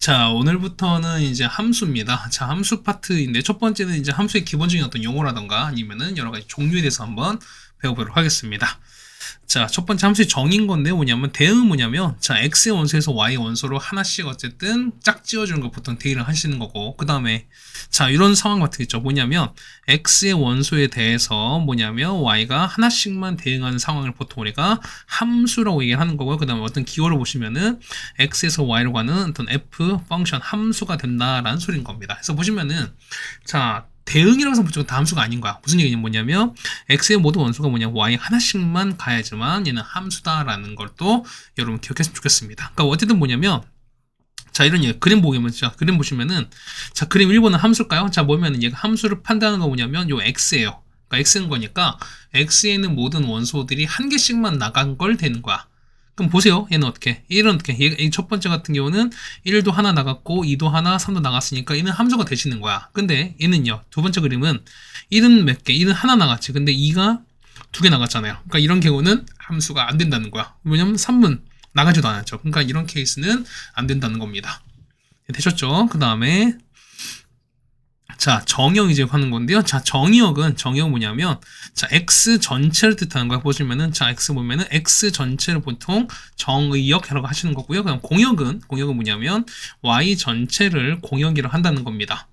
자, 오늘부터는 이제 함수입니다. 자, 함수 파트인데 첫 번째는 이제 함수의 기본적인 어떤 용어라던가 아니면은 여러 가지 종류에 대해서 한번 배워보도록 하겠습니다. 자, 첫 번째 함수의 정의인 건데 뭐냐면 대응은 뭐냐면 자, x의 원소에서 y의 원소로 하나씩 어쨌든 짝지어주는 거 보통 대응을 하시는 거고 그 다음에 자, 이런 상황 같은 게 있죠. 뭐냐면 x의 원소에 대해서 뭐냐면 y가 하나씩만 대응하는 상황을 보통 우리가 함수라고 얘기하는 거고요. 그 다음에 어떤 기호를 보시면은 x에서 y로 가는 어떤 f 펑션 함수가 된다라는 소리인 겁니다. 그래서 보시면은 자, 대응이라고 해서 무조건 다 함수가 아닌 거야. 무슨 얘기냐 뭐냐면 x의 모든 원소가 뭐냐 y 하나씩만 가야지만 얘는 함수다라는 걸 또 여러분 기억했으면 좋겠습니다. 그러니까 어쨌든 뭐냐면 자, 이런 얘기 그림 보면 자, 그림 보시면은 자, 그림 1번은 함수일까요? 자, 뭐냐면 얘가 함수를 판단하는 거 뭐냐면 요 x예요. 그러니까 x는 거니까 x에 있는 모든 원소들이 한 개씩만 나간 걸 되는 거야. 그럼 보세요. 얘는 어떻게? 1은 어떻게? 첫 번째 같은 경우는 1도 하나 나갔고 2도 하나, 3도 나갔으니까 얘는 함수가 되시는 거야. 근데 얘는요. 두 번째 그림은 1은 몇 개? 1은 하나 나갔지. 근데 2가 두 개 나갔잖아요. 그러니까 이런 경우는 함수가 안 된다는 거야. 왜냐면 3은 나가지도 않았죠. 그러니까 이런 케이스는 안 된다는 겁니다. 되셨죠? 그 다음에 자, 정의역 이제 하는 건데요. 자, 정의역은 뭐냐면 자, x 전체를 뜻하는 거야. 보시면은 자, x 보면은 x 전체를 보통 정의역이라고 하시는 거고요. 그럼 공역은 뭐냐면 y 전체를 공역이라고 한다는 겁니다.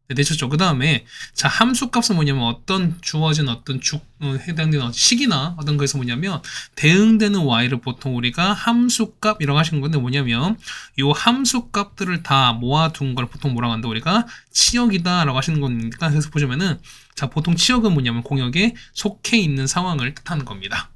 네, 되셨죠? 그 다음에 자, 함수 값은 뭐냐면 어떤 주어진 어떤 해당되는 시기나 어떤 거에서 뭐냐면 대응되는 y를 보통 우리가 함수 값이라고 하시는 건데 뭐냐면 이 함수 값들을 다 모아둔 걸 보통 뭐라고 하는데 우리가 치역이다 라고 하시는 거니까 그래서 보시면은 자, 보통 치역은 뭐냐면 공역에 속해 있는 상황을 뜻하는 겁니다.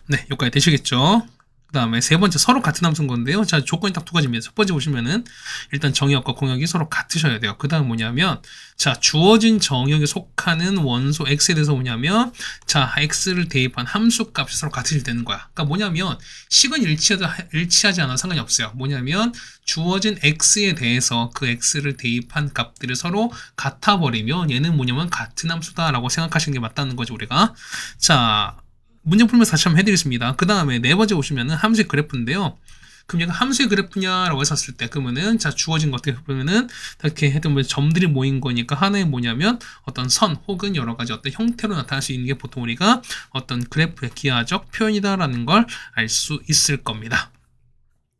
네, 여기까지 되시겠죠? 그 다음에 세 번째 서로 같은 함수인 건데요. 자, 조건이 딱 두 가지입니다. 첫 번째 보시면은 일단 정의역과 공역이 서로 같으셔야 돼요. 그 다음 뭐냐면 자, 주어진 정의역에 속하는 원소 x에 대해서 뭐냐면 자, x를 대입한 함수 값이 서로 같으실 되는 거야. 그러니까 뭐냐면 식은 일치하지 않아도 상관이 없어요. 뭐냐면 주어진 x에 대해서 그 x를 대입한 값들이 서로 같아버리면 얘는 뭐냐면 같은 함수다라고 생각하시는 게 맞다는 거죠, 우리가. 자, 문제 풀면서 다시 한번 해드리겠습니다. 그 다음에 네 번째 보시면은 함수의 그래프인데요. 그럼 얘가 함수의 그래프냐라고 했었을 때, 그러면은, 자, 주어진 것 어떻게 보면은, 이렇게 했던 점들이 모인 거니까, 하나의 뭐냐면, 어떤 선, 혹은 여러 가지 어떤 형태로 나타날 수 있는 게 보통 우리가 어떤 그래프의 기하적 표현이다라는 걸 알 수 있을 겁니다.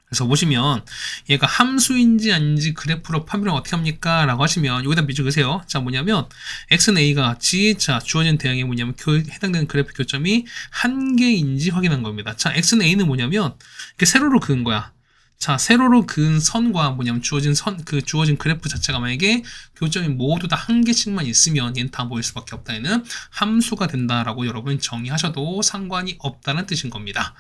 그래서 보시면 얘가 함수인지 아닌지 그래프로 판별을 어떻게 합니까? 라고 하시면 여기다 밑줄그세요. 자, 뭐냐면 x는 a가 같이 자, 주어진 대응이 뭐냐면 해당되는 그래프 교점이 한 개인지 확인한 겁니다. 자, x는 a는 뭐냐면 이렇게 세로로 그은 거야. 자, 세로로 그은 선과 뭐냐면 주어진 주어진 그래프 자체가 만약에 교점이 모두 다 한 개씩만 있으면 얘는 다 모일 수밖에 없다. 얘는 함수가 된다라고 여러분 정의하셔도 상관이 없다는 뜻인 겁니다.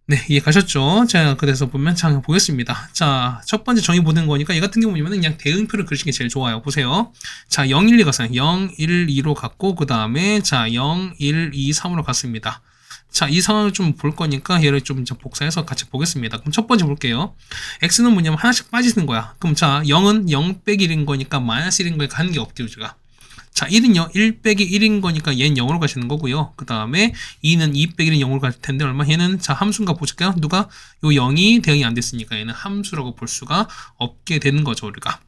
네, 이해 가셨죠? 자, 그래서 보면 자, 보겠습니다. 자, 첫 번째 정의 보는 거니까 얘 같은 경우 보면 그냥 대응표를 그리시는 게 제일 좋아요. 보세요. 자, 0, 1, 2 갔어요. 0, 1, 2로 갔고 그 다음에 자, 0, 1, 2, 3으로 갔습니다. 자, 이 상황을 좀 볼 거니까 얘를 좀 복사해서 같이 보겠습니다. 그럼 첫 번째 볼게요. x는 뭐냐면 하나씩 빠지는 거야. 그럼 자, 0은 0 빼기 1인 거니까 마이너스 1인 거니까 하는 게 없대요, 우리가. 자, 1은요, 1 빼기 1인 거니까 얘는 0으로 가시는 거고요. 그 다음에 2는 2 빼기 1은 0으로 갈 텐데 얼마? 얘는 자, 함수인가 보실까요? 누가? 요 0이 대응이 안 됐으니까 얘는 함수라고 볼 수가 없게 되는 거죠, 우리가.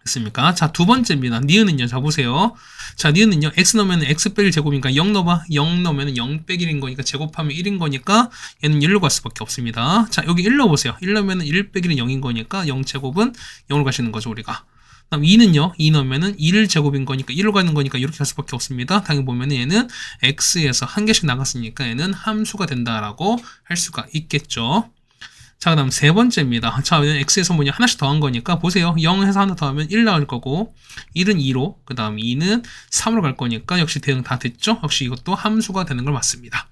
됐습니까? 자, 두 번째입니다. 니은은요, 자, 보세요. 자, 니은은요, x 넣으면 x 빼기 제곱이니까 0 넣어봐. 0 넣으면 0 빼기 1인 거니까 제곱하면 1인 거니까 얘는 1로 갈 수밖에 없습니다. 자, 여기 1 넣어보세요. 1 넣으면 1 빼기 1은 0인 거니까 0제곱은 0으로 가시는 거죠, 우리가. 그다음 2는요. 2 넣으면은 1 제곱인 거니까 1로 가는 거니까 이렇게 갈 수밖에 없습니다. 당연히 보면은 얘는 x에서 한 개씩 나갔으니까 얘는 함수가 된다라고 할 수가 있겠죠. 자, 그다음 세 번째입니다. 자, 얘는 x에서 뭐냐 하나씩 더한 거니까 보세요. 0에서 하나 더하면 1 나올 거고 1은 2로 그다음 2는 3으로 갈 거니까 역시 대응 다 됐죠. 역시 이것도 함수가 되는 걸 맞습니다.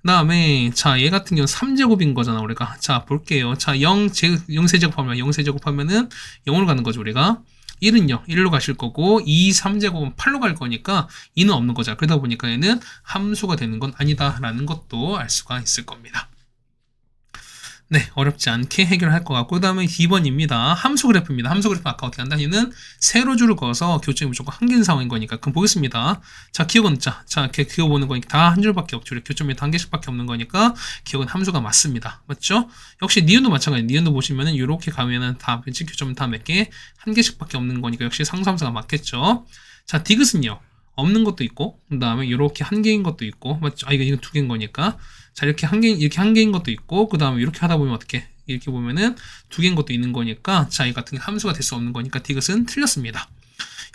그 다음에 자, 얘 같은 경우는 3제곱인 거잖아, 우리가. 자, 볼게요. 자, 0세제곱하면 0세제곱하면은 0으로 가는 거죠, 우리가. 1은요, 1로 가실 거고 2, 3제곱은 8로 갈 거니까 2는 없는 거죠. 그러다 보니까 얘는 함수가 되는 건 아니다라는 것도 알 수가 있을 겁니다. 네, 어렵지 않게 해결할 것 같고, 그 다음에 2번입니다. 함수 그래프입니다. 함수 그래프 아까 어떻게 한다? 얘는 세로줄을 그어서 교점이 무조건 한 개인 상황인 거니까. 그럼 보겠습니다. 자, 기억은 자, 이렇게 그어보는 거니까 다 한 줄밖에 없죠. 교점이 한 개씩밖에 없는 거니까 기억은 함수가 맞습니다. 맞죠? 역시 니은도 마찬가지. 니은도 보시면은 이렇게 가면은 다 벤치 교점은 다 몇 개? 한 개씩밖에 없는 거니까 역시 상수함수가 맞겠죠? 자, 디귿은요. 없는 것도 있고, 그 다음에 이렇게 한 개인 것도 있고, 맞죠? 아, 이거 두 개인 거니까. 자, 이렇게 이렇게 한 개인 것도 있고, 그 다음에 이렇게 하다 보면 어떻게? 이렇게 보면은 두 개인 것도 있는 거니까, 자, 이 같은 게 함수가 될 수 없는 거니까, 디귿은 틀렸습니다.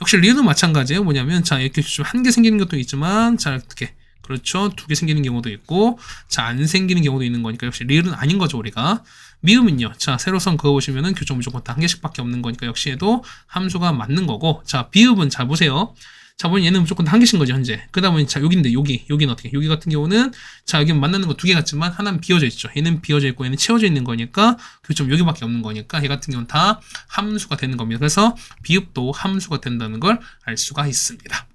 역시 리은은 마찬가지예요. 뭐냐면, 자, 이렇게 한 개 생기는 것도 있지만, 자, 어떻게? 그렇죠. 두 개 생기는 경우도 있고, 자, 안 생기는 경우도 있는 거니까, 역시 리을은 아닌 거죠, 우리가. 미음은요, 자, 세로선 그어보시면은 교점 무조건 다 한 개씩밖에 없는 거니까, 역시 얘도 함수가 맞는 거고, 자, 비읍은 잘 보세요. 자, 보면 얘는 무조건 한 개신 거죠, 현재. 그 다음에, 자, 여기인데, 여기는 어떻게? 여기 같은 경우는, 자, 여기 만나는 거 두 개 같지만, 하나는 비어져 있죠. 얘는 비어져 있고, 얘는 채워져 있는 거니까, 교점 여기밖에 없는 거니까, 얘 같은 경우는 다 함수가 되는 겁니다. 그래서, 비읍도 함수가 된다는 걸 알 수가 있습니다.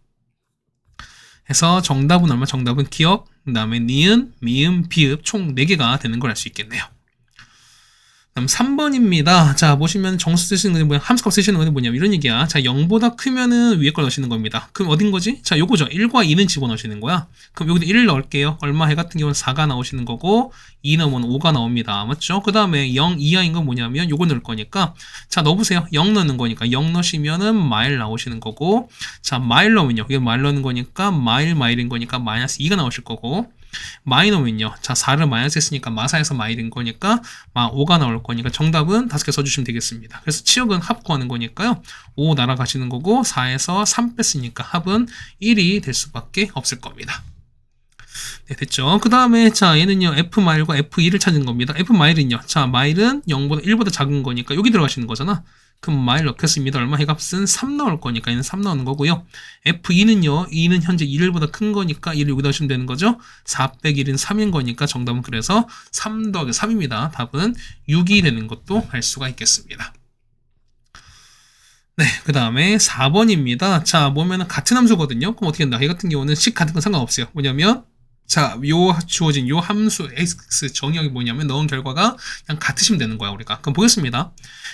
해서, 정답은 얼마? 정답은 기억, 그 다음에 니은, 미음, 비읍, 총 4개가 되는 걸 알 수 있겠네요. 그럼 3번입니다. 자, 보시면 정수 쓰시는 건 뭐야? 함수값 쓰시는 건 뭐냐면 이런 얘기야. 자, 0보다 크면은 위에 걸 넣으시는 겁니다. 그럼 어딘 거지? 자, 요거죠. 1과 2는 집어넣으시는 거야. 그럼 여기도 1을 넣을게요. 얼마? 해 같은 경우는 4가 나오시는 거고, 2 넣으면 5가 나옵니다. 맞죠? 그 다음에 0 이하인 건 뭐냐면 요거 넣을 거니까, 자, 넣어보세요. 0 넣는 거니까 0 넣으시면은 마일 나오시는 거고, 자, 마일 넣으면요. 이게 마일 넣는 거니까 마일인 거니까 마이너스 2가 나오실 거고, 마이너면요. 자, 4를 마이너스 했으니까 마사에서 마일인 거니까 5가 나올 거니까 정답은 5개 써주시면 되겠습니다. 그래서 치역은 합 구하는 거니까요. 5 날아가시는 거고 4에서 3 뺐으니까 합은 1이 될 수밖에 없을 겁니다. 네, 됐죠. 그 다음에 자, 얘는요. F 마일과 F2를 찾은 겁니다. F 마일은요. 자, 마일은 0보다 1보다 작은 거니까 여기 들어가시는 거잖아. 그럼 마일 넣겠습니다. 얼마? 해 값은 3 나올 거니까 얘는 3 나오는 거고요. F2는요. 2는 현재 1보다 큰 거니까 1을 여기다 하시면 되는 거죠. 4 빼기 1은 3인 거니까 정답은 그래서 3 더하기 3입니다. 답은 6이 되는 것도 알 수가 있겠습니다. 네, 그 다음에 4번입니다. 자, 보면은 같은 함수거든요. 그럼 어떻게 된다? 얘 같은 경우는 식 같은 건 상관없어요. 뭐냐면 자, 주어진 요 함수 x 정의역이 뭐냐면 넣은 결과가 그냥 같으시면 되는 거야, 우리가. 그럼 보겠습니다.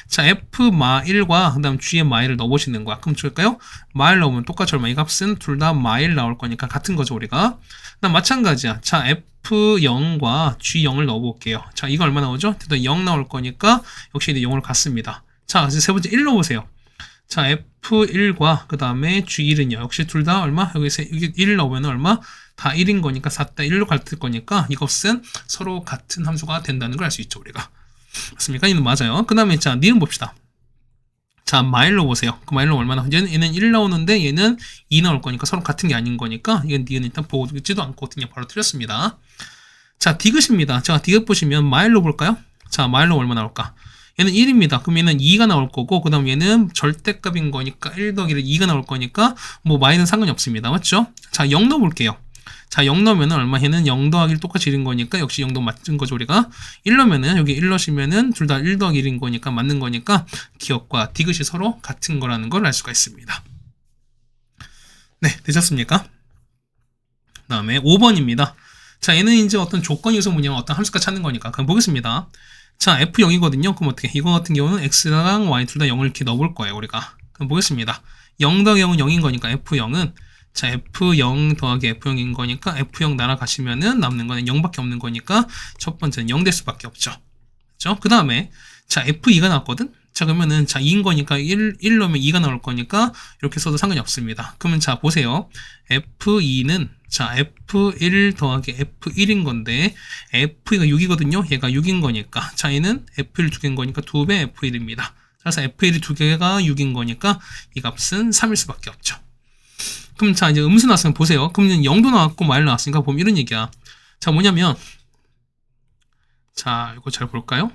자, f 마1과 그다음 g의 마일을 넣어보시는 거야. 그럼 줄까요? 마일 넣으면 똑같이 얼마? 이 값은 둘 다 마일 나올 거니까 같은 거죠, 우리가. 그다음 마찬가지야. 자, f0과 g0을 넣어볼게요. 자, 이거 얼마 나오죠? 일단 0 나올 거니까 역시 이제 0으로 같습니다. 자, 이제 세 번째 1 넣어보세요. 자, F1과 그 다음에 G1은요. 역시 둘 다 얼마? 여기서 1 넣으면 얼마? 다 1인 거니까 4대 1로 같을 거니까 이것은 서로 같은 함수가 된다는 걸 알 수 있죠, 우리가. 맞습니까? 이는 맞아요. 그 다음에 자, 니은 봅시다. 자, 마일로 보세요. 그 마일로 얼마나? 얘는 1 나오는데 얘는 2 나올 거니까 서로 같은 게 아닌 거니까 이건 니은 일단 보지도 않고 그냥 바로 틀렸습니다. 자, 디귿입니다. 자, 디귿 보시면 마일로 볼까요? 자, 마일로 얼마 나올까? 얘는 1입니다. 그럼 얘는 2가 나올 거고, 그 다음 얘는 절대값인 거니까 1 더하기를 2가 나올 거니까 뭐 마이는 상관이 없습니다. 맞죠? 자, 0 넣어볼게요. 자, 0 넣으면 얼마? 얘는 0 더하기를 똑같이 1인 거니까 역시 0도 맞은 거죠, 우리가. 1 넣으면은 여기 1 넣으시면은 둘 다 1 더하기 1인 거니까 맞는 거니까 기억과 디귿이 서로 같은 거라는 걸 알 수가 있습니다. 네, 되셨습니까? 그 다음에 5번입니다. 자, 얘는 이제 어떤 조건이 요소 뭐냐면 어떤 함수가 찾는 거니까. 그럼 보겠습니다. 자, F0이거든요. 그럼 어떻게? 이거 같은 경우는 X랑 Y 둘 다 0을 이렇게 넣어볼 거예요, 우리가. 그럼 보겠습니다. 0 더하기 0은 0인 거니까 F0은 자, F0 더하기 F0인 거니까 F0 날아가시면은 남는 거는 0밖에 없는 거니까 첫 번째는 0 될 수밖에 없죠. 그렇죠? 그 다음에 자, F2가 나왔거든? 자, 그러면은 자, 2인 거니까 1 넣으면 2가 나올 거니까 이렇게 써도 상관이 없습니다. 그러면 자, 보세요. F2는 자, F1 더하기 F1인 건데 F2가 6이거든요. 얘가 6인 거니까 자, 얘는 F1 2개인 거니까 2배 F1입니다. 그래서 F1이 2개가 6인 거니까 이 값은 3일 수밖에 없죠. 그럼 자, 이제 음수 나왔으면 보세요. 그러면 0도 나왔고 마일 나왔으니까 보면 이런 얘기야. 자, 뭐냐면 자, 이거 잘 볼까요?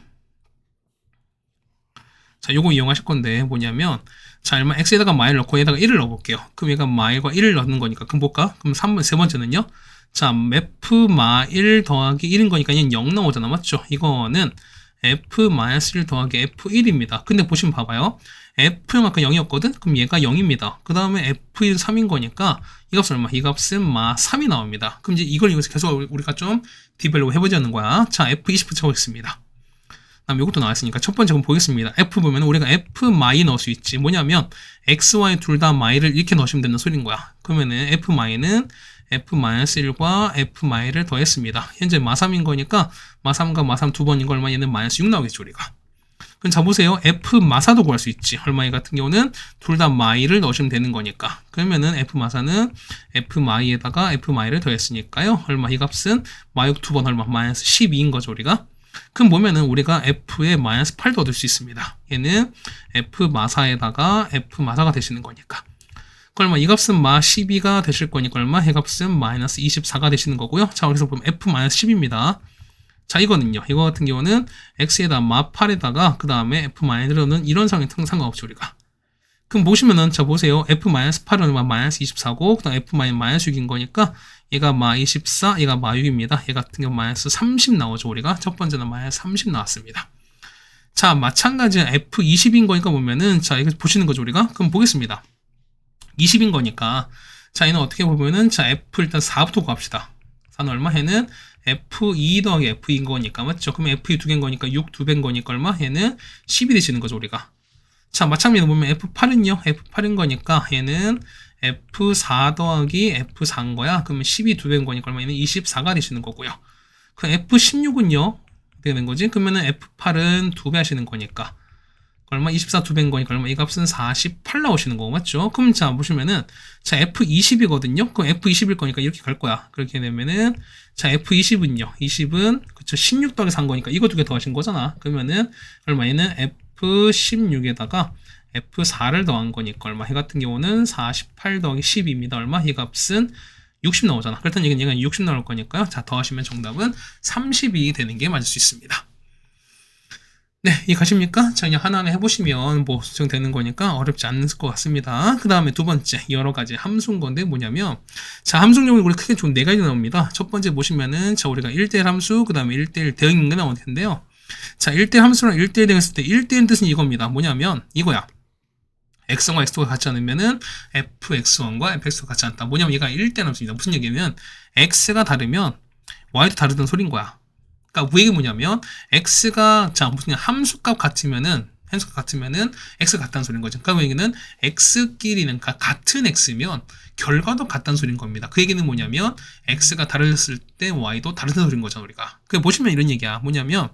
자, 요거 이용하실 건데 뭐냐면 자, 얼마 x에다가 마일 넣고 얘다가 1을 넣어볼게요. 그럼 얘가 마일과 1을 넣는 거니까 그럼 볼까? 그럼 세 번째는요. 자, f 마1 더하기 1인 거니까 얘는 0 나오잖아. 맞죠? 이거는 f-1 더하기 f1입니다. 근데 보시면 봐봐요. f0 아까 0이었거든? 그럼 얘가 0입니다. 그 다음에 f1 3인 거니까 이 값은 얼마? 이 값은 마 3이 나옵니다. 그럼 이제 이걸 계속 우리가 좀 디벨롭 해보자는 거야. 자, f20 붙여보겠습니다. 그다음 이것도 나왔으니까 첫 번째 건 보겠습니다. f 보면 우리가 f 마이 넣을 수 있지. 뭐냐면 x, y 둘 다 마이를 이렇게 넣으시면 되는 소리인 거야. 그러면은 f 마이는 f-1과 f-를 더했습니다. 현재 마3인 거니까 마3과 마3 두 번인 거 얼마? 얘는 마이너스 6 나오겠죠, 우리가. 그럼 자 보세요. f-마사도 구할 수 있지. 얼마이 같은 경우는 둘 다 마이를 넣으시면 되는 거니까. 그러면은 f-마사는 f-마이에다가 f-를 더했으니까요. 얼마? 이 값은 마6 두 번 얼마? 마이너스 12인 거죠, 우리가. 그럼 보면은 우리가 f에 마이너스 8도 얻을 수 있습니다. 얘는 f-마사에다가 f-마사가 되시는 거니까. 얼마? 이 값은 마 12가 되실 거니까 얼마? 이 값은 마이너스 24가 되시는 거고요. 자, 그래서 보면 f-10입니다. 자, 이거는요. 이거 같은 경우는 x에다 마 8에다가 그 다음에 f-는 이런 상황이 상관없죠, 우리가. 그럼 보시면은 자 보세요. f-8은 얼마? 마이너스 24고 그 다음 f-6인 거니까 얘가 마 24, 얘가 마 6입니다. 얘 같은 경우 마이너스 30 나오죠, 우리가. 첫 번째는 마이너스 30 나왔습니다. 자, 마찬가지 f20인 거니까 보면은 자, 이거 보시는 거죠, 우리가. 그럼 보겠습니다. 20인 거니까 자 얘는 어떻게 보면은 자 f 일단 4부터 구합시다. 4는 얼마? 얘는 f2 더하기 f인 거니까 맞죠? 그러면 f2 두 개인 거니까 6 두 배인 거니까 얼마? 얘는 10이 되시는 거죠, 우리가. 자, 마찬가지로 보면 f8은요. f8인 거니까 얘는 f4 더하기 f4인 거야. 그러면 10이 두 배인 거니까 얼마? 얘는 24가 되시는 거고요. 그럼 f16은요. 어떻게 되는 거지? 그러면은 f8은 두 배 하시는 거니까 얼마? 24 두 배인 거니까 얼마? 이 값은 48 나오시는 거고, 맞죠? 그럼 자, 보시면은, 자, F20이거든요? 그럼 F20일 거니까 이렇게 갈 거야. 그렇게 되면은, 자, F20은요? 20은, 그쵸, 16 더하기 3 거니까 이거 두 개 더하신 거잖아. 그러면은, 얼마? 얘는 F16에다가 F4를 더한 거니까 얼마? 이 같은 경우는 48 더하기 10입니다. 얼마? 이 값은 60 나오잖아. 그렇다는 얘기는 얘가 60 나올 거니까요. 자, 더하시면 정답은 30이 되는 게 맞을 수 있습니다. 네, 이해 가십니까? 자, 그냥 하나하나 해보시면 뭐 수정되는 거니까 어렵지 않을 것 같습니다. 그 다음에 두 번째, 여러 가지 함수인 건데 뭐냐면, 자, 함수용이 우리 크게 좀 네 가지 나옵니다. 첫 번째 보시면은, 자, 우리가 1대1 함수, 그 다음에 1대1 대응인 게 나올 텐데요. 자, 1대1 함수랑 1대1 대응했을 때 1대1 뜻은 이겁니다. 뭐냐면, 이거야. x1과 x2가 같지 않으면은 fx1과 fx가 같지 않다. 뭐냐면 얘가 1대1 함수입니다. 무슨 얘기냐면, x가 다르면 y도 다르다는 소린 거야. 그러니까 그 얘기 뭐냐면 x가 자 무슨 함수값 같으면은 x가 같다는 소리인 거죠. 그러니까 그 얘기는 x끼리는 그러니까 같은 x면 결과도 같다는 소리인 겁니다. 그 얘기는 뭐냐면 x가 다르셨을 때 y도 다르다는 소리인 거죠, 우리가. 그 보시면 이런 얘기야. 뭐냐면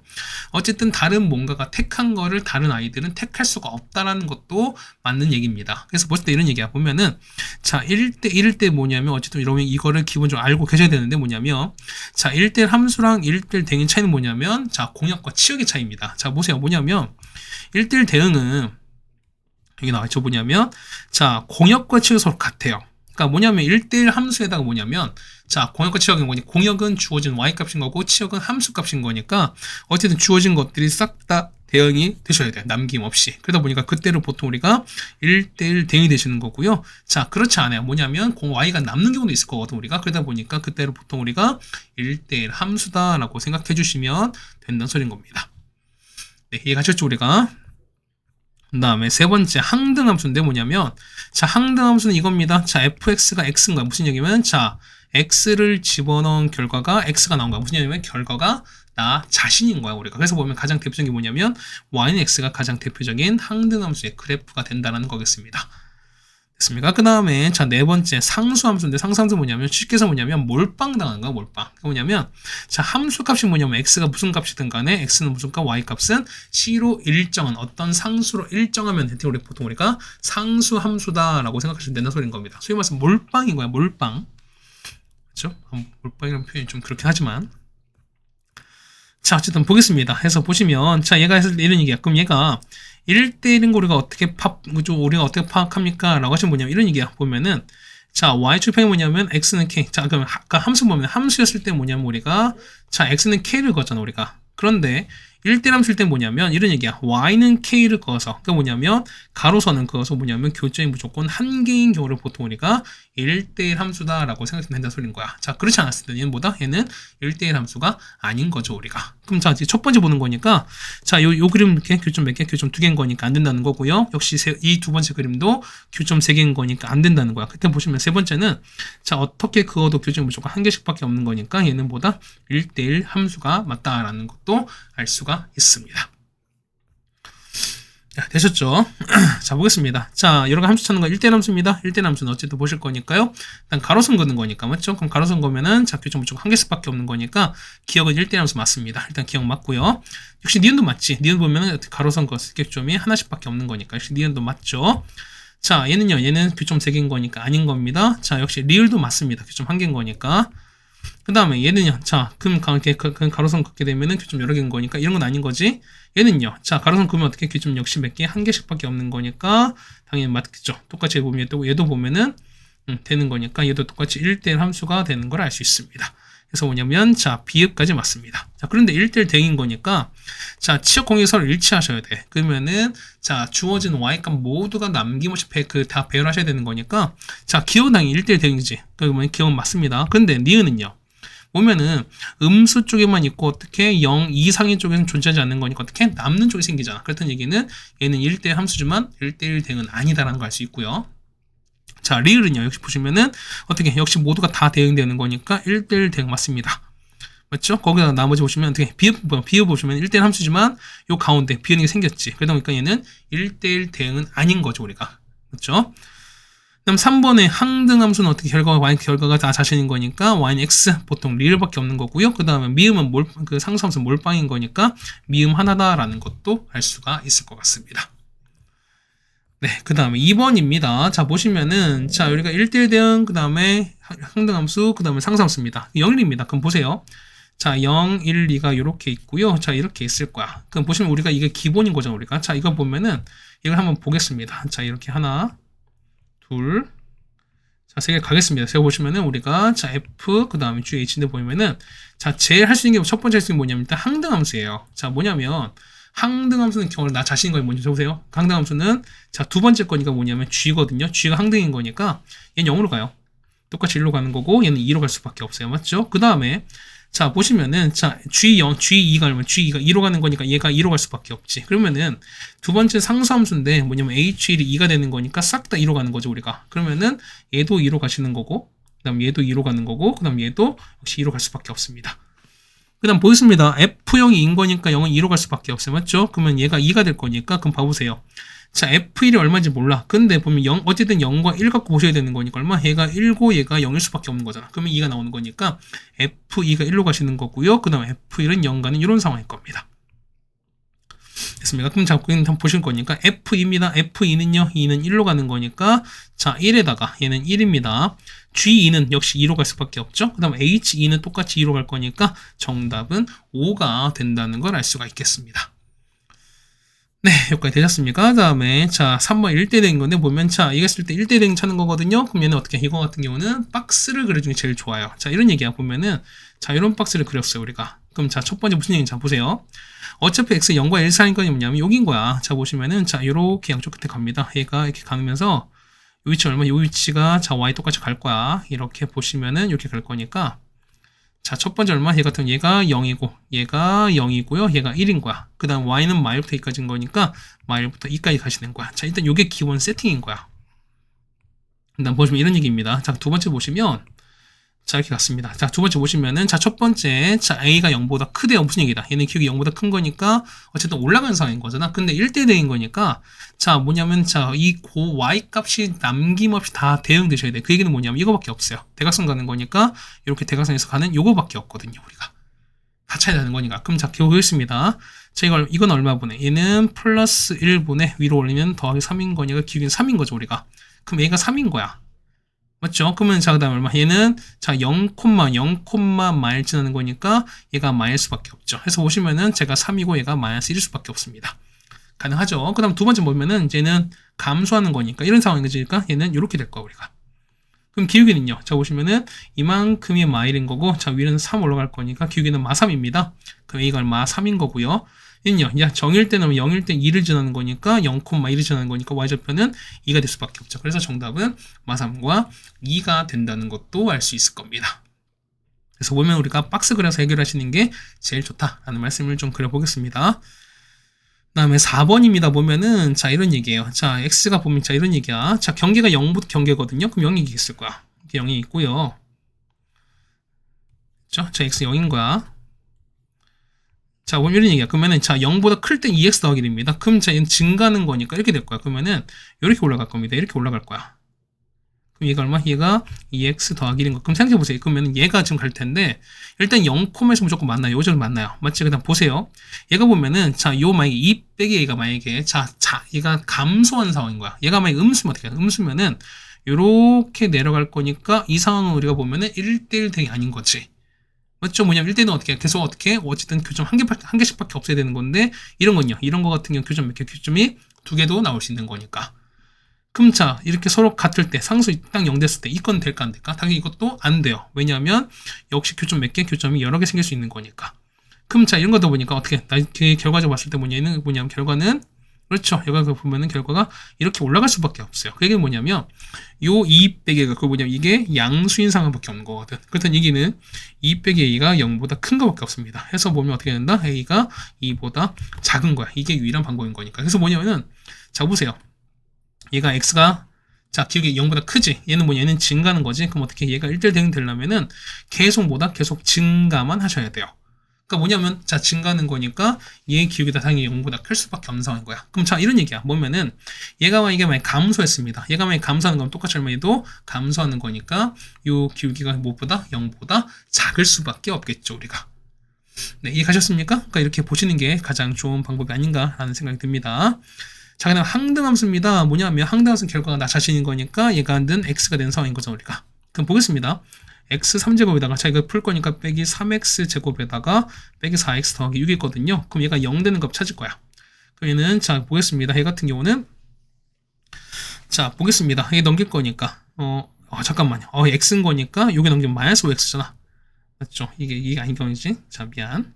어쨌든 다른 뭔가가 택한 거를 다른 아이들은 택할 수가 없다라는 것도 맞는 얘기입니다. 그래서 보실 때 이런 얘기야. 보면은 자 1대1일 때 뭐냐면 어쨌든 이러면 이거를 기본적으로 알고 계셔야 되는데 뭐냐면 자 1대1 함수랑 1대1 대응의 차이는 뭐냐면 자 공역과 치역의 차이입니다. 자 보세요. 뭐냐면 1대1 대응은 여기 나와있죠. 뭐냐면 자 공역과 치역이 서로 같아요. 그러니까 뭐냐면 1대1 함수에다가 뭐냐면 자 공역과 치역인 거니 공역은 주어진 y값인 거고 치역은 함수값인 거니까 어쨌든 주어진 것들이 싹 다 대응이 되셔야 돼요. 남김없이. 그러다 보니까 그때를 보통 우리가 1대1 대응이 되시는 거고요. 자 그렇지 않아요. 뭐냐면 y가 남는 경우도 있을 거거든 우리가. 그러다 보니까 그때를 보통 우리가 1대1 함수다라고 생각해 주시면 된다는 소리인 겁니다. 네, 이해가셨죠 우리가? 그 다음에 세 번째 항등함수인데 뭐냐면 자 항등함수는 이겁니다. 자 fx가 x인가 무슨 얘기면 자 x를 집어넣은 결과가 x가 나온 거야. 무슨 얘기냐면 결과가 나 자신인 거야 우리가. 그래서 보면 가장 대표적인 게 뭐냐면 y는 x가 가장 대표적인 항등함수의 그래프가 된다는 거겠습니다. 됐습니까? 그 다음에 자 네 번째 상수함수인데 상수함수 뭐냐면 쉽게 해서 뭐냐면 몰빵당하는 거야. 몰빵. 뭐냐면 자 함수값이 뭐냐면 x가 무슨 값이든 간에 x는 무슨 값 y값은 c로 일정한 어떤 상수로 일정하면 우리 보통 우리가 상수함수다라고 생각하시면 된다는 소리인 겁니다. 소위 말해서 몰빵인 거야. 몰빵. 그렇죠? 몰빵이라는 표현이 좀 그렇긴 하지만 자 어쨌든 보겠습니다. 해서 보시면 자 얘가 했을 때 이런 얘기야. 그럼 얘가 1대1인 거 우리가 어떻게 파악합니까? 라고 하시면 뭐냐면 이런 얘기야. 보면은 자 y축평이 뭐냐면 x는 k. 자 그럼 아까 함수 보면 함수였을 때 뭐냐면 우리가 자 x는 k를 걷잖아 우리가. 그런데 1대1 함수일 때 뭐냐면 이런 얘기야. y는 k를 그어서 그러니까 뭐냐면 가로선은 그어서 뭐냐면 교점이 무조건 한 개인 경우를 보통 우리가 1대1 함수다라고 생각하면 된다는 소리인 거야. 자 그렇지 않았을 때 얘는 뭐다? 얘는 1대1 함수가 아닌 거죠 우리가. 그럼 자 이제 첫 번째 보는 거니까 자 요 그림 이렇게 교점 몇 개? 교점 2개인 거니까 안 된다는 거고요. 역시 이 두 번째 그림도 교점 3개인 거니까 안 된다는 거야. 그때 보시면 세 번째는 자 어떻게 그어도 교점이 무조건 한 개씩밖에 없는 거니까 얘는 뭐다? 1대1 함수가 맞다라는 것도 알 수가 있습니다. 되셨죠? 자, 보겠습니다. 자, 여러 가지 함수 찾는 거 1대1 함수입니다. 1대1 함수는 어쨌든 보실 거니까요. 일단 가로선 그는 거니까, 맞죠? 그럼 가로선 거면은 자, 교정 무조건 한 개씩밖에 없는 거니까 기억은 1대1 함수 맞습니다. 일단 기억 맞고요. 역시 니은도 맞지. 니은 보면은 가로선 거 교점이 하나씩밖에 없는 거니까 역시 니은도 맞죠. 자, 얘는요. 얘는 교점 3개인 거니까 아닌 겁니다. 자, 역시 리을도 맞습니다. 교점 1개인 거니까. 그 다음에 얘는요. 자, 가로선 긋게 되면은 교점 여러 개인 거니까 이런 건 아닌 거지. 얘는요. 자, 가로선 그으면 어떻게 교점 역시 몇 개? 한 개씩밖에 없는 거니까 당연히 맞겠죠. 똑같이 보면 얘도 보면은 되는 거니까 얘도 똑같이 1대1 함수가 되는 걸 알 수 있습니다. 그래서 뭐냐면 자, 비읍까지 맞습니다. 자, 그런데 1대1 대응인 거니까 자, 치역 공유 서로 일치하셔야 돼. 그러면은 자, 주어진 y값 모두가 남김없이 다 배열하셔야 되는 거니까 자, 기호는 당연히 1대1 대응이지. 그러면 기호는 맞습니다. 근데 니은은요. 보면은 음수 쪽에만 있고 어떻게 0 이상의 쪽에는 존재하지 않는 거니까 어떻게 남는 쪽이 생기잖아. 그렇다는 얘기는 얘는 1대1 함수지만 1대1 대응은 아니다라는 걸 알 수 있고요. 자, 리을은요. 역시 보시면은 어떻게 역시 모두가 다 대응되는 거니까 1대1 대응 맞습니다. 맞죠? 거기다 나머지 보시면 어떻게 비읍 보시면 1대1 함수지만 요 가운데 비읍이 생겼지. 그러다 보니까 얘는 1대1 대응은 아닌 거죠, 우리가. 맞죠? 그다음 3번의 항등 함수는 어떻게 결과가 다 자신인 거니까 y는 x 보통 리을밖에 없는 거고요. 그 다음에 미음은 상수함수 몰빵인 거니까 미음 하나다라는 것도 알 수가 있을 것 같습니다. 네, 그 다음에 2번입니다. 자, 보시면은 자, 여기가 1대1 대응, 그 다음에 항등 함수, 그 다음에 상수함수입니다. 0입니다. 그럼 보세요. 자, 0, 1, 2가 이렇게 있고요. 자, 이렇게 있을 거야. 그럼 보시면 우리가 이게 기본인 거죠, 우리가. 자, 이거 보면은 이걸 한번 보겠습니다. 자, 이렇게 하나, 둘, 자, 3개 가겠습니다. 제가 보시면은 우리가 자, F, 그 다음에 GH인데 보면은 자, 제일 할 수 있는 게 첫 번째 할 수 있는 게 뭐냐면 일단 항등함수예요. 자, 뭐냐면 항등함수는 경우를 나 자신인 거예요. 먼저 적으세요. 항등함수는 자, 두 번째 거니까 뭐냐면 G거든요. G가 항등인 거니까 얘는 0으로 가요. 똑같이 1로 가는 거고 얘는 2로 갈 수밖에 없어요. 맞죠? 그 다음에 자, 보시면은 자, G0, G2가 아니면 G2가 2로 가는 거니까 얘가 2로 갈 수밖에 없지. 그러면은 두 번째 상수함수인데 뭐냐면 H1이 2가 되는 거니까 싹 다 2로 가는 거죠, 우리가. 그러면은 얘도 2로 가시는 거고 그다음 얘도 2로 가는 거고 그다음 얘도 역시 2로 갈 수밖에 없습니다. 그 다음 보겠습니다. F0이 2인 거니까 0은 2로 갈 수밖에 없어요. 맞죠? 그러면 얘가 2가 될 거니까 그럼 봐보세요. 자, F1이 얼마인지 몰라. 근데 보면 0, 어쨌든 0과 1 갖고 보셔야 되는 거니까 얼마? 얘가 1고 얘가 0일 수밖에 없는 거잖아. 그러면 2가 나오는 거니까 F2가 1로 가시는 거고요. 그 다음 F1은 0 가는 이런 상황일 겁니다. 됐습니까? 그럼 자, 한번 보실 거니까 F2입니다. F2는요. 2는 1로 가는 거니까 자, 1에다가 얘는 1입니다. G2는 역시 2로 갈 수밖에 없죠. 그 다음 H2는 똑같이 2로 갈 거니까 정답은 5가 된다는 걸 알 수가 있겠습니다. 네, 여기까지 되셨습니까? 다음에 자, 3번 1대대인 건데 보면 자, 이거 했을 때 1대대ing 찾는 거거든요. 그럼 얘는 어떻게 이거 같은 경우는 박스를 그려주는 게 제일 좋아요. 자, 이런 얘기야. 보면은 자, 이런 박스를 그렸어요, 우리가. 그럼 자, 첫 번째 무슨 얘기인지 자, 보세요. 어차피 x 0과 1 사이인 건 뭐냐면 여기인 거야. 자, 보시면은 자, 요렇게 양쪽 끝에 갑니다. 얘가 이렇게 가면서 요 위치 얼마? 요 위치가 자, y 똑같이 갈 거야. 이렇게 보시면은 이렇게 갈 거니까 자, 첫 번째 얼마? 얘 같은 얘가 0이고 얘가 0이고요. 얘가 1인 거야. 그 다음 y는 마일부터 2까지인 거니까 마일부터 2까지 가시는 거야. 자, 일단 요게 기본 세팅인 거야. 일단 보시면 이런 얘기입니다. 자, 두 번째 보시면 자, 이렇게 갔습니다. 자, 두 번째 보시면은 자, 첫 번째 자, a가 0보다 크대요. 무슨 얘기다? 얘는 기억이 0보다 큰 거니까 어쨌든 올라가는 상황인 거잖아. 근데 1대대인 거니까 자, 뭐냐면 자, 이 y 값이 남김없이 다 대응되셔야 돼. 그 얘기는 뭐냐면 이거밖에 없어요. 대각선 가는 거니까 이렇게 대각선에서 가는 요거밖에 없거든요, 우리가. 다 차야 되는 거니까. 그럼 자, 기억하겠습니다. 자, 이건 얼마분해? 얘는 플러스 1분의 위로 올리면 더하기 3인 거니까 기억이 3인 거죠, 우리가. 그럼 얘가 3인 거야. 맞죠? 그러면 자, 그 다음에 얼마? 얘는 자, 0, 마일 지나는 거니까 얘가 마일 수밖에 없죠. 그래서 보시면은 제가 3이고 얘가 마이너스 1일 수밖에 없습니다. 가능하죠? 그 다음 두 번째 보면은 얘는 감소하는 거니까 이런 상황인 거니까 얘는 이렇게 될 거야, 우리가. 그럼 기울기는요? 자, 보시면은 이만큼이 마일인 거고 자, 위는 3 올라갈 거니까 기울기는 마3입니다. 그럼 A가 얼마? 3인 거고요. 얘는요, 야, 0일 때는 0일 때 2를 지나는 거니까 0,1을 지나는 거니까 y좌표는 2가 될 수밖에 없죠. 그래서 정답은 마3과 2가 된다는 것도 알 수 있을 겁니다. 그래서 보면 우리가 박스 그려서 해결하시는 게 제일 좋다라는 말씀을 좀 그려보겠습니다. 그 다음에 4번입니다. 보면은 자, 이런 얘기예요. 자, x가 보면 자, 이런 얘기야. 자, 경계가 0부터 경계거든요. 그럼 0이 있을 거야. 0이 있고요. 그렇죠? 자, x 0인 거야. 자, 그럼 이런 얘기야. 그러면은, 자, 0보다 클 때 2x 더하기 1입니다. 그럼 자, 얘는 증가하는 거니까 이렇게 될 거야. 그러면은, 이렇게 올라갈 겁니다. 이렇게 올라갈 거야. 그럼 얘가 얼마? 얘가 2x 더하기 1인 거. 그럼 생각해보세요. 그러면 얘가 지금 갈 텐데, 일단 0,에서 무조건 만나요. 요절 만나요. 맞지? 그 다음 보세요. 얘가 보면은, 자, 요 만약에 2 빼기 얘가 만약에, 자, 얘가 감소한 상황인 거야. 얘가 만약에 음수면 어떻게 해? 음수면은, 요렇게 내려갈 거니까, 이 상황은 우리가 보면은 1대1 대응이 아닌 거지. 맞죠? 뭐냐면 1대1은 어떻게 해? 계속 어떻게 해? 어쨌든 교점 한 개씩밖에 없어야 되는 건데, 이런 건요. 이런 거 같은 경우 교점 몇 개? 교점이 2개도 나올 수 있는 거니까. 그럼 자, 이렇게 서로 같을 때, 상수 딱 0 됐을 때, 이 건 될까 안 될까? 당연히 이것도 안 돼요. 왜냐하면, 역시 교점 몇 개? 교점이 여러 개 생길 수 있는 거니까. 그럼 자, 이런 거다 보니까 어떻게, 결과적으로 봤을 때 뭐냐면, 결과는, 그렇죠. 여기서 보면은 결과가 이렇게 올라갈 수밖에 없어요. 그 얘기는 뭐냐면, 요 2 빼기 A가, 그거 뭐냐면, 이게 양수인 상황밖에 없는 거거든. 그렇다면 얘기는 2 빼기 A가 0보다 큰 거밖에 없습니다. 해서 보면 어떻게 된다? A가 2보다 작은 거야. 이게 유일한 방법인 거니까. 그래서 뭐냐면은, 자, 보세요. 얘가 x가 자 기억이 0보다 크지. 얘는 뭐 얘는 증가하는 거지. 그럼 어떻게 얘가 1대1 대응 되려면은 계속 증가만 하셔야 돼요. 그러니까 뭐냐면 자 증가하는 거니까 얘의 기울기 다 당연히 0보다 클 수밖에 없는 상황인 거야. 그럼 자 이런 얘기야. 뭐면은 얘가 이게 만약 감소했습니다. 얘가 만약 감소하는 건 똑같이 얼마해도 감소하는 거니까 요 기울기가 무엇보다 0보다 작을 수밖에 없겠죠 우리가. 네, 이해가셨습니까? 그러니까 이렇게 보시는 게 가장 좋은 방법이 아닌가 하는 생각이 듭니다. 자, 그다음 항등함수입니다. 뭐냐면 항등함수는 결과가 나 자신인 거니까 얘가 는 x가 된 상황인 거죠, 우리가. 그럼 보겠습니다. x 3제곱에다가 자 이거 풀 거니까 빼기 3x 제곱에다가 빼기 4x 더하기 6이 있거든요. 그럼 얘가 0 되는 값 찾을 거야. 그럼 얘는 자 보겠습니다. 얘 같은 경우는 자 보겠습니다. 얘 넘길 거니까 잠깐만요. x인 거니까 요게 넘기면 마이너스 5x잖아. 맞죠? 이게 아닌 경우지. 자 미안.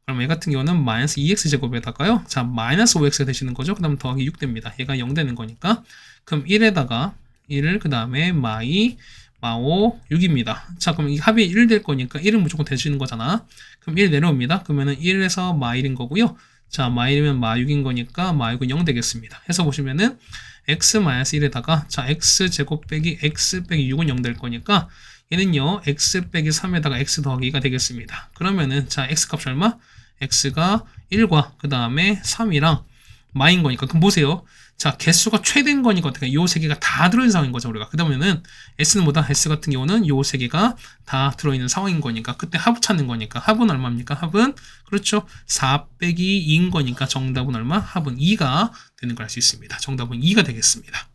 그럼 얘 같은 경우는 마이너스 2x 제곱에다가요. 자, 마이너스 5x가 되시는 거죠. 그 다음 더하기 6 됩니다. 얘가 0 되는 거니까. 그럼 1에다가 1을 그 다음에 마오 6입니다. 자, 그럼 이 합이 1 될 거니까 1은 무조건 되시는 거잖아. 그럼 1 내려옵니다. 그러면은 1에서 마 1인 거고요. 자, 마 1이면 마 6인 거니까 마 6은 0 되겠습니다. 해서 보시면은 x 마이너스 1에다가 자, x 제곱 빼기 x 빼기 6은 0 될 거니까 얘는요, x 빼기 3에다가 x 더하기 2가 되겠습니다. 그러면은, 자, x 값이 얼마? x가 1과 그 다음에 3이랑 마인 거니까. 그럼 보세요. 자, 개수가 최대인 거니까 어떻게, 요 세 개가 다 들어있는 상황인 거죠, 우리가. 그러면은, s는 뭐다? s 같은 경우는 요 세 개가 다 들어있는 상황인 거니까. 그때 합 찾는 거니까. 합은 얼마입니까? 합은, 그렇죠. 4 빼기 2인 거니까 정답은 얼마? 합은 2가 되는 걸 알 수 있습니다. 정답은 2가 되겠습니다.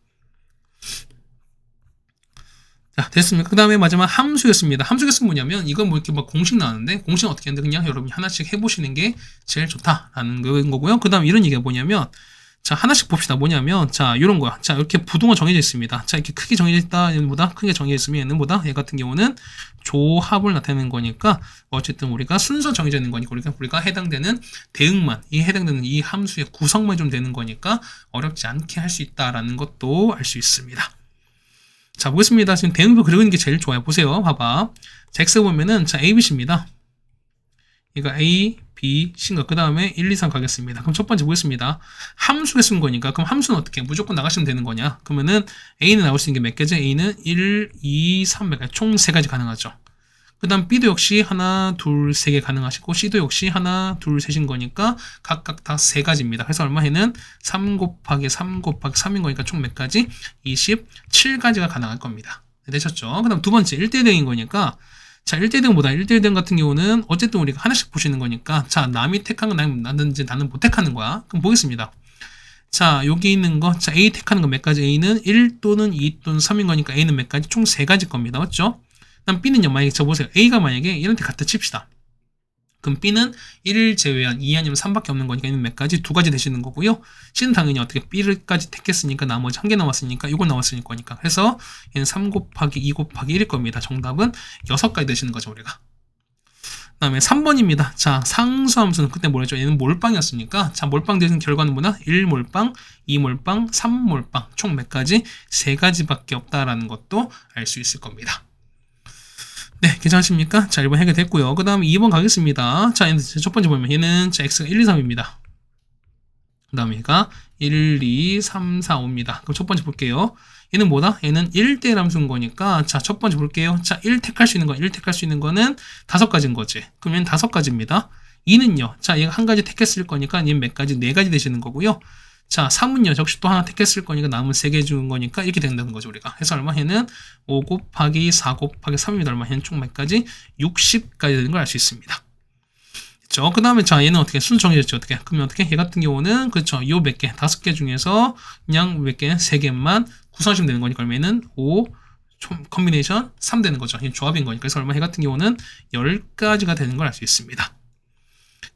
자, 됐습니까? 그 다음에 마지막 함수였습니다. 함수겠으면 뭐냐면, 이건 뭐 이렇게 막 공식 나왔는데, 공식은 어떻게 하는데, 그냥 여러분이 하나씩 해보시는 게 제일 좋다라는 거고요. 그 다음 이런 얘기가 뭐냐면, 자, 하나씩 봅시다. 뭐냐면, 자, 이런 거야. 자, 이렇게 부동화 정해져 있습니다. 자, 이렇게 크게 정해져 있다, 얘보다 크게 정해져 있으면 얘는보다, 얘 같은 경우는 조합을 나타내는 거니까, 어쨌든 우리가 순서 정해져 있는 거니까, 우리가 해당되는 대응만, 해당되는 이 함수의 구성만 좀 되는 거니까, 어렵지 않게 할 수 있다라는 것도 알 수 있습니다. 자, 보겠습니다. 지금 대응표 그리는 게 제일 좋아요. 보세요. 봐봐. 자, x 보면은, 자, A, B, C입니다. 이거 A, B, C인 거. 그 다음에 1, 2, 3 가겠습니다. 그럼 첫 번째 보겠습니다. 함수에 쓴 거니까. 그럼 함수는 어떻게? 무조건 나가시면 되는 거냐? 그러면은 A는 나올 수 있는 게 몇 개죠? A는 1, 2, 3, 총 3가지 가능하죠. 그 다음 B도 역시 하나, 둘, 세 개 가능하시고 C도 역시 하나, 둘, 셋인 거니까 각각 다 3가지입니다. 그래서 얼마에는 3 곱하기 3 곱하기 3인 거니까 총 몇 가지? 27가지가 가능할 겁니다. 네, 되셨죠? 그 다음 두 번째 1대1 대응인 거니까 자 1대1 대응보다 1대1 대응 같은 경우는 어쨌든 우리가 하나씩 보시는 거니까 자 남이 택한 건 나든지 나는 못 택하는 거야. 그럼 보겠습니다. 자 여기 있는 거 자 A 택하는 거 몇 가지? A는 1 또는 2 또는 3인 거니까 A는 몇 가지? 총 3가지 겁니다. 맞죠? 그다음 B는요. 만약에 저 보세요. A가 만약에 얘한테 갖다 칩시다. 그럼 B는 1을 제외한 2 아니면 3밖에 없는 거니까 얘는 몇 가지? 2가지 되시는 거고요. C는 당연히 어떻게 B를까지 택했으니까 나머지 1개 나왔으니까 이걸 나왔을 거니까. 그래서 얘는 3 곱하기 2 곱하기 1일 겁니다. 정답은 6가지 되시는 거죠, 우리가. 그 다음에 3번입니다. 자, 상수함수는 그때 뭐랬죠? 얘는 몰빵이었으니까 자, 몰빵 되는 결과는 뭐냐? 1몰빵, 2몰빵, 3몰빵 총 몇 가지? 3가지밖에 없다라는 것도 알 수 있을 겁니다. 네, 괜찮으십니까? 자, 1번 해결됐고요. 그 다음에 2번 가겠습니다. 자, 첫 번째 보면 얘는 자, x가 1, 2, 3입니다. 그 다음에 얘가 1, 2, 3, 4, 5입니다. 그럼 첫 번째 볼게요. 얘는 뭐다? 얘는 1대1 함수인 거니까 자, 첫 번째 볼게요. 자, 1 택할 수 있는 거, 1 택할 수 있는 거는 5가지인 거지. 그럼 얘는 5가지입니다. 2는요. 자, 얘가 한 가지 택했을 거니까 얘 몇 가지? 네 가지 되시는 거고요. 자, 3은요. 역시 또 하나 택했을 거니까 남은 3개 주는 거니까 이렇게 된다는 거죠, 우리가. 해서 얼마? 얘는 5 곱하기 4 곱하기 3입니다. 얼마? 얘는 총 몇 가지? 60까지 되는 걸 알 수 있습니다. 그렇죠? 그 다음에 자, 얘는 어떻게? 순 정해졌죠, 어떻게? 그러면 어떻게? 얘 같은 경우는 그렇죠. 요 몇 개? 5개 중에서 그냥 몇 개? 3개만 구성하시면 되는 거니까 얼마는 5 컨비네이션 3 되는 거죠. 이 조합인 거니까. 그래서 얼마? 얘 같은 경우는 10가지가 되는 걸 알 수 있습니다.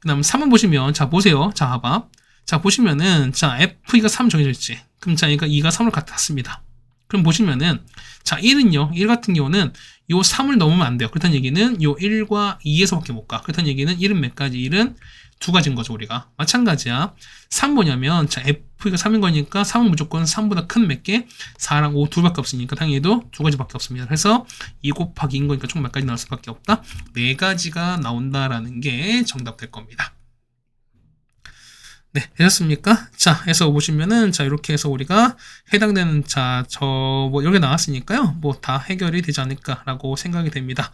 그 다음 3번 보시면 자, 보세요. 자, 봐봐. 자, 보시면은 자, FE가 3 정해져 있지. 그럼 자, 얘가 2가 3을 같았습니다. 그럼 보시면은 자, 1은요. 1 같은 경우는 요 3을 넘으면 안 돼요. 그렇다는 얘기는 요 1과 2에서밖에 못 가. 그렇다는 얘기는 1은 몇 가지? 1은 2가지인 거죠, 우리가. 마찬가지야. 3 뭐냐면 자, FE가 3인 거니까 3은 무조건 3보다 큰 몇 개? 4랑 5 둘밖에 없으니까 당연히 얘도 2가지밖에 없습니다. 그래서 2 곱하기 2인 거니까 총 몇 가지 나올 수밖에 없다? 4가지가 나온다라는 게 정답 될 겁니다. 네, 되셨습니까? 자, 해서 보시면은, 자, 이렇게 해서 우리가 해당되는, 자, 뭐, 이렇게 나왔으니까요. 뭐, 다 해결이 되지 않을까라고 생각이 됩니다.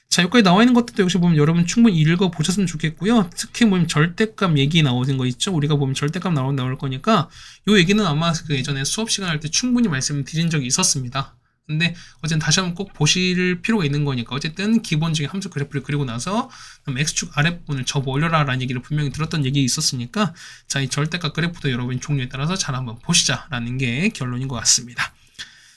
자, 여기까지 나와 있는 것들도 역시 보면 여러분 충분히 읽어보셨으면 좋겠고요. 특히 보면 절대값 얘기 나오는 거 있죠? 우리가 보면 절대값 나올 거니까, 요 얘기는 아마 그 예전에 수업 시간 할 때 충분히 말씀드린 적이 있었습니다. 근데 어쨌든 다시 한번 꼭 보실 필요가 있는 거니까 어쨌든 기본적인 함수 그래프를 그리고 나서 x축 아랫부분을 접어 올려라 라는 얘기를 분명히 들었던 얘기 있었으니까 자, 이 절대값 그래프도 여러분 종류에 따라서 잘 한번 보시자 라는 게 결론인 것 같습니다.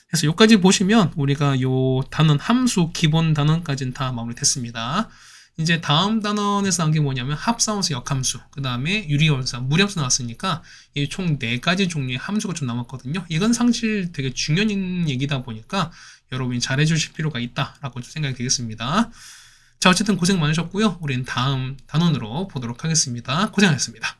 그래서 여기까지 보시면 우리가 요 단원 함수 기본 단원까지는 다 마무리됐습니다. 이제 다음 단원에서 나온 게 뭐냐면 합성함수, 역함수, 그 다음에 유리함수, 무리함수 나왔으니까 이 총 4가지 종류의 함수가 좀 남았거든요. 이건 사실 되게 중요한 얘기다 보니까 여러분이 잘해 주실 필요가 있다라고 생각이 되겠습니다. 자, 어쨌든 고생 많으셨고요. 우리는 다음 단원으로 보도록 하겠습니다. 고생하셨습니다.